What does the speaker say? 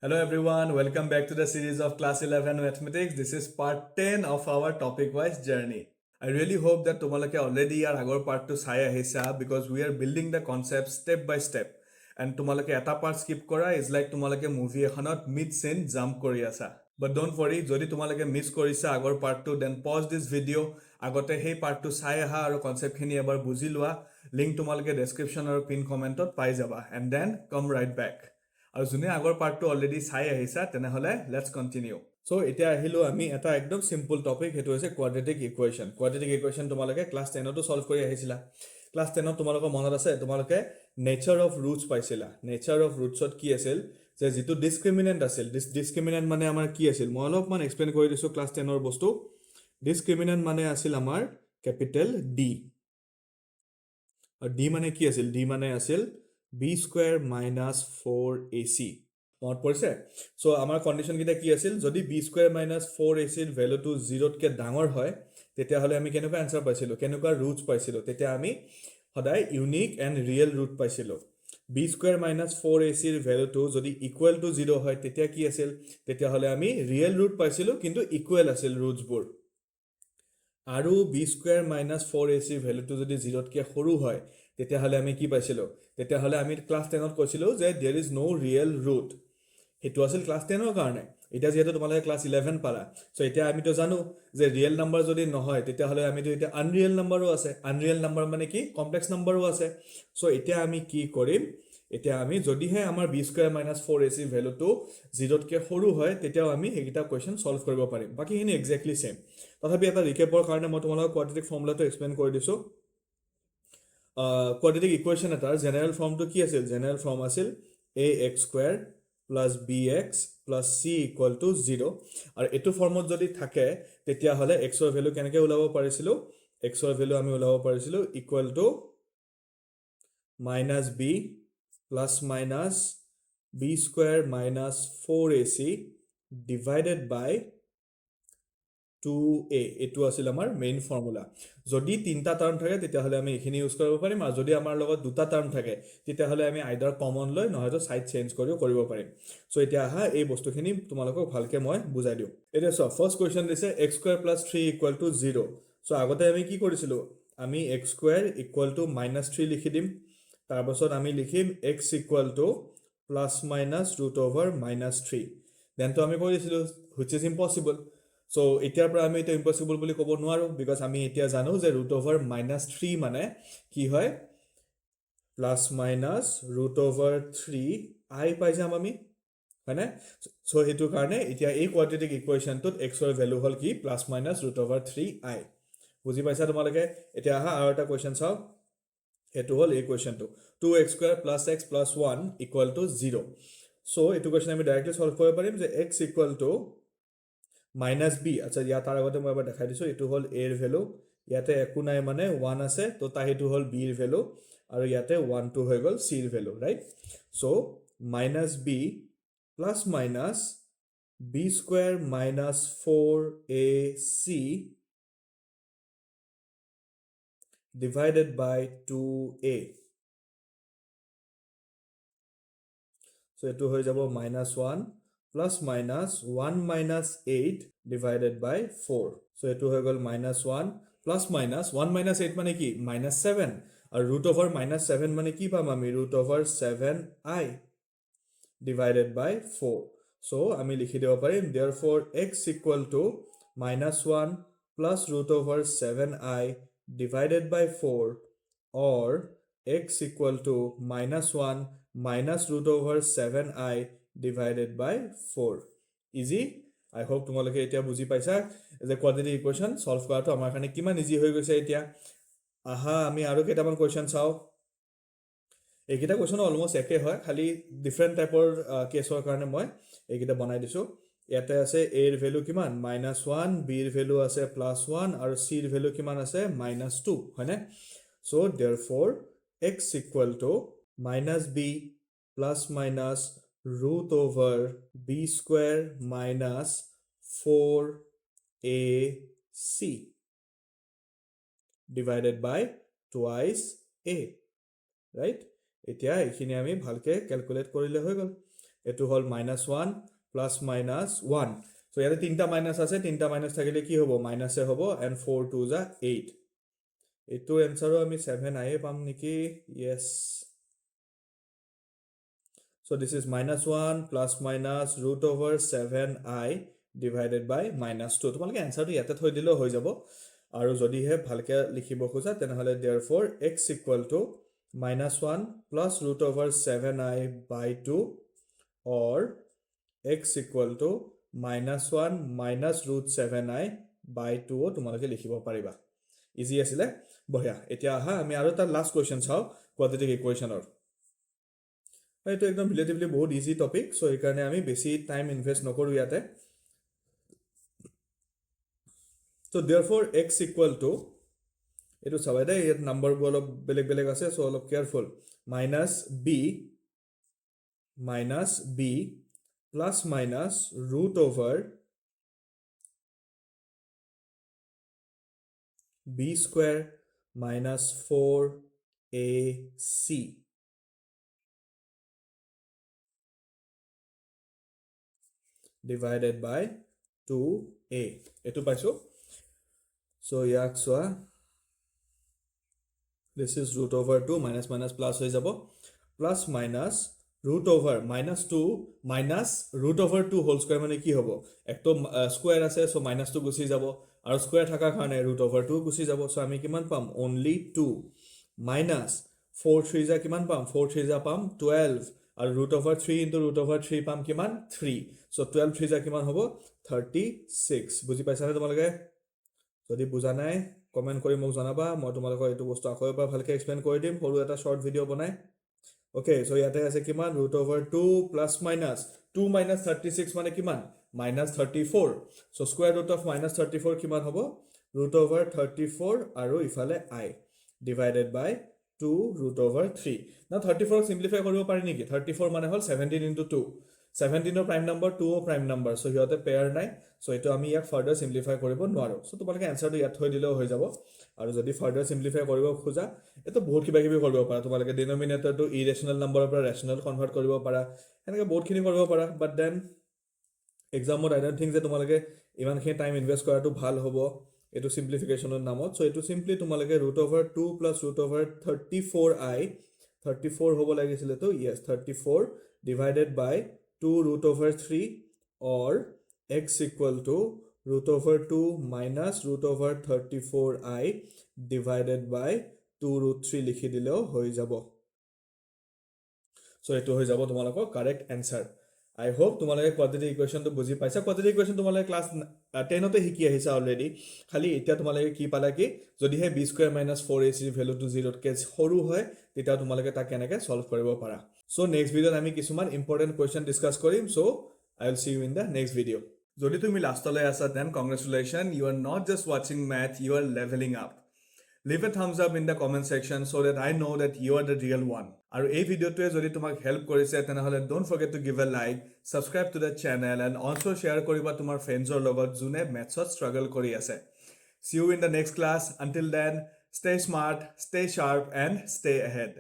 Hello everyone, welcome back to the series of Class 11 Mathematics. This is part 10 of our topic-wise journey. I really hope that tomorrow already are agor part to saya hisa because we are building the concept step by step. And tomorrow eta part skip kora is like tomorrow movie ekhonot mid scene jump kori asa. But don't worry, jodi tomorrow miss korisa agor part 2, then pause this video. Agote hey part 2 saya ha aro concept khini ebar buji lua. Link tomorrow description or pin comment ot pai jaba and then come right back. আৰু যোনে আগৰ পাৰ্টটো already চাই আহিছা তেনেহলে let's continue so এতিয়া আহিলো আমি এটা একদম সিম্পল টপিক হেতু হৈছে কোৱাড্ৰেটিক ইকুৱেশ্যন তোমালোকে ক্লাস 10 তো সলভ কৰি আহিছিলা ক্লাস 10 ত তোমালোকৰ মনত আছে তোমালোকে নেচাৰ অফ ৰুটস পাইছিলা নেচাৰ অফ ৰুটছত কি আছিল যে যেটো ডিসক্ৰিমিনেন্ট আছিল ডিসক্ৰিমিনেন্ট মানে আমাৰ কি আছিল মই অলপমান এক্সপ্লেইন কৰি দিছো ক্লাস 10 ৰ বস্তু ডিসক্ৰিমিনেন্ট মানে আছিল আমাৰ ক্যাপিটেল ডি আৰু ডি মানে কি আছিল ডি মানে আছিল b square minus 4ac মত পৰিছে সো আমাৰ কন্ডিশন কিটা কি আছিল যদি b square minus 4ac ৰ ভ্যালুটো 0 তকে ডাঙৰ হয় তেতিয়া হলে আমি কেনেকুৱা আনসাৰ পাইছিলো কেনেকুৱা ৰুটস পাইছিলো তেতিয়া আমি সদায় ইউনিক এন্ড ৰিয়েল ৰুট পাইছিলো b square minus 4ac ৰ ভ্যালুটো যদি ইকুৱেল টু 0 হয় তেতিয়া কি আছিল তেতিয়া হলে আমি ৰিয়েল ৰুট পাইছিলো কিন্তু ইকুৱেল আছিল ৰুটসবোৰ আৰু b square minus 4ac ৰ ভ্যালুটো যদি 0 তকে সৰু হয় তেতিয়া হলে আমি কি পাইছিলো তেতিয়া হলে আমি ক্লাস 10 ত কৈছিলো যে there is no real root হেতু আছিল ক্লাস 10 ৰ কাৰণে এটা যেহেতু তোমালোকে ক্লাস 11 পালা সো এতিয়া আমি তো জানো যে ৰিয়েল নাম্বাৰ যদি নহয় তেতিয়া হলে আমি তো এটা আনৰিয়েল নাম্বাৰও আছে আনৰিয়েল নাম্বাৰ মানে কি কমপ্লেক্স নাম্বাৰও আছে সো এতিয়া আমি কি কৰিম এতিয়া আমি যদিহে আমাৰ b স্কয়াৰ - 4ac ভ্যালুটো 0 তকে সৰু হয় তেতিয়াও আমি হেকিটা কোৱেশ্চন সলভ কৰিব পাৰিম বাকি হিনি এক্স্যাক্টলি সেম তথাপি এটা ৰিকেপৰ কাৰণে মই তোমালোকক কোৱাড্ৰেটিক ফৰ্মুলাটো এক্সপ্লেইন কৰি দিছো quadratic equation এটাৰ জেনাৰেল ফৰ্মটো কি আছিল জেনাৰেল ফৰ্ম আছিল ax square plus bx plus c equal to 0 আৰু এটো ফৰ্মত যদি থাকে তেতিয়া হলে x ৰ ভ্যালু কেনেকৈ উলাব পাৰিছিলো x ৰ ভ্যালু আমি উলাব পাৰিছিলো equal to minus b plus minus b square minus 4ac divided by 2a এটো আছিল আমাৰ মেইন ফৰ্মুলা যদি তিনটা টাৰ্ম থাকে তেতিয়া হলে আমি এখিনি ইউজ কৰিব পাৰিম আৰু যদি আমাৰ লগত দুটা টাৰ্ম থাকে তেতিয়া হলে আমি আইদাৰ কমন লৈ নহয়তো সাইড চেঞ্জ কৰিও কৰিব পাৰিম সো এতিয়া আহা এই বস্তুখিনি তোমালোকক ভালকে মই বুজাই দিও এতিয়া সো ফাৰ্স্ট কোৱেশ্চন দিছে x square plus 3 equal to 0 so আগতে আমি কি কৰিছিলো আমি x square equal to -3 লিখি দিম তাৰ পাছত আমি লিখিম x equal to plus minus root over -3 then তো আমি কৰিছিলো which is impossible So এতিয়াৰ পৰা আমি এটা ইম্পসিবল বুলি ক'ব নোৱাৰো বিকজ আমি এতিয়া জানো যে √3 মানে কি হয় প্লাস মাইনাস √3 i পাই যাম আমি হয়নে সো হেতু কাৰণে এতিয়া এই কোৱাড্ৰেটিক ইকুৱেশ্যনটোত x ৰ ভ্যালু হল কি প্লাস মাইনাস √3i বুজি পাইছা তোমালোকে এতিয়া আহা আৰু এটা কোৱেশ্চন চাও এটো হল এই কোৱেশ্চনটো 2x square plus x plus 1 equal to 0 so এটো কোৱেশ্চন আমি ডাইৰেক্টলি সলভ কৰিব পাৰিম যে x equal to minus b আচ্ছা ইয়া তাৰ আগতে মই এবাৰ দেখাই দিছো এটো হল a ৰ ভ্যালু ইয়াতে একো নাই মানে 1 আছে তো তা হেতু হল b ৰ ভ্যালু আৰু ইয়াতে 1 2 হৈ গল c ৰ value right so minus b plus minus b square minus 4ac divided by 2a so এটো হৈ যাব -1 plus minus 1 minus 8 divided by 4 so এটো হৈ গল -1 plus minus 1 minus 8 মানে কি -7 আৰু root over -7 মানে কি পাম আমি root over 7i divided by 4 so আমি লিখি দিব পাৰিম therefore x equal to -1 plus root over 7i divided by 4 or x equal to -1 minus root over 7i divided by 4 easy I hope তোমালোকে এতিয়া বুজি পাইছা যে কোৱাড্ৰেটিক ইকুৱেশ্যন সলভ কৰাটো আমাৰ কাৰণে কিমান ইজি হৈ গৈছে এতিয়া আহা আমি আৰু কেইটামান কোৱেশ্চন চাও এইকেইটা কোৱেশ্চন অলমোস্ট একে হয় খালি ডিফাৰেন্ট টাইপৰ কেছৰ কাৰণে মই এইকেইটা বনাই দিছো ইয়াতে আছে a ৰ ভ্যালু কিমান -1 b ৰ ভ্যালু আছে +1 আৰু c ৰ ভ্যালু কিমান আছে -2 হয়নে so therefore x equal to -b plus minus root over b square minus 4ac divided by twice a right এতিয়া এখিনি আমি ভালকে ক্যালকুলেট কৰিলে হৈ গল এটো হল -1 plus -1 so ইয়াতে তিনটা মাইনাস আছে তিনটা মাইনাস থাকিলে কি হ'ব মাইনাসে হ'ব and 4 2 যা 8 এটো এনসারও আমি 7 আই পাম নেকি yes so this is -1 plus minus root over 7i divided by -2 তোমালোকে এনসারটো ইয়াতে থৈ দিলেও হৈ যাব আৰু যদিহে ভালকে লিখিব খোজা তেনেহলে therefore x equal to -1 plus root over 7i by 2 or x equal to -1 minus root 7i by 2 তোমালোকে লিখিব পাৰিবা ইজি আছিলে বঢ়িয়া এতিয়া আহা আমি আৰু তাৰ লাষ্ট কোৱেশ্চন চাও quadratic equationৰ এইটো একদম ৰিলেটিভলি বহুত ইজি টপিক সো এই কাৰণে আমি বেছি টাইম ইনভেস্ট নকৰো ইয়াতে so therefore x equal to এটো চাবাই দে ইয়াত নাম্বাৰ বোৰ অলপ বেলেগ বেলেগ আছে সো অলপ careful minus b plus minus root over b square minus 4ac divided by 2a এটো পাইছো so ইয়াক সোয়া this is root over 2 minus minus plus হৈ যাব plus minus root over -2 minus root over 2 whole square মানে কি হ'ব একটো square আছে সো -2 গুছি যাব আৰু স্কয়াৰ থাকা কাৰণে root over 2 গুছি যাব সো আমি কিমান পাম only 2 minus 4 3 যা কিমান পাম 4 3 যা পাম 12 আৰু root over 3 into root over 3 পাম কিমান 3 সো 12 3 যা কিমান হ'ব 36 বুজি পাইছা নে তোমালোকে যদি বুজা নাই কমেন্ট কৰি মোক জনাবা মই তোমালোকৰ এটো বস্তু আকৌ এবাৰ ভালকে এক্সপ্লেইন কৰি দিম সৰু এটা শৰ্ট ভিডিও বনাই Okay, so ইয়াতে আছে কিমান root over 2 plus minus 2 minus 36 মানে কিমান minus 34 so square root of minus 34 কিমান হ'ব root over 34 আৰু ইফালে I divided by 2 root over 3 now 34 simplify কৰিব পাৰি নেকি 34 মানে হল 17 into 2 17 ৰ prime number 2 ৰ prime number so হিয়তে pair নাই so এটো আমি ইয়াক further simplify কৰিব নোৱাৰো so তোমালোকে আনসাৰটো ইয়াত থৈ দিলেও হৈ যাব আৰু যদি further simplify কৰিব খোজা এটো বহুত কিবা কিবি কৰিব পাৰা তোমালোকে denominator টো irrational number পৰা rational convert কৰিব পাৰা এনেকৈ বহুত খিনি কৰিব পাৰা but then exam I don't think যে তোমালোকে ইমান খিনি টাইম ইনভেস্ট কৰাটো ভাল হ'ব এটো simplificationৰ নামত so এটো simply তোমালোকে root over 2 plus root over 34i 34 হ'ব লাগিছিল তো yes 34 divided by 2 root over 3 or x equal to root over 2 minus root over 34i divided by 2 root 3 লিখি দিলেও হৈ যাব so এটো হৈ যাব তোমালোকৰ কারেক্ট আনসার I hope তোমালোকে quadratic equation তো বুজি পাইছা quadratic equation তোমালোকে ক্লাস 10 তে শিকি আহিছা অলরেডি খালি এতিয়া তোমালোকে কি পালা কি যদি হে b square minus 4ac value to 0 কে সৰু হয় তেতিয়া তোমালোকে তা কেনেকে সলভ কৰিব পাৰা so next video আমি কিছুমান ইম্পৰ্টেন্ট কোৱেশ্চন ডিসকাস কৰিম so I will see you in the next video যদি তুমি লাষ্টলৈ আছা then congratulations you are not just watching math you are leveling up leave a thumbs up in the comment section so that I know that you are the real one আৰু এই ভিডিওটোৱে যদি তোমাক help কৰিছে তেনেহলে don't forget to give a like subscribe to the channel and also share কৰিবা তোমাৰ ফ্ৰেণ্ডছৰ লগত যোনে mathsত struggle কৰি আছে see you in the next class until then stay smart stay sharp and stay ahead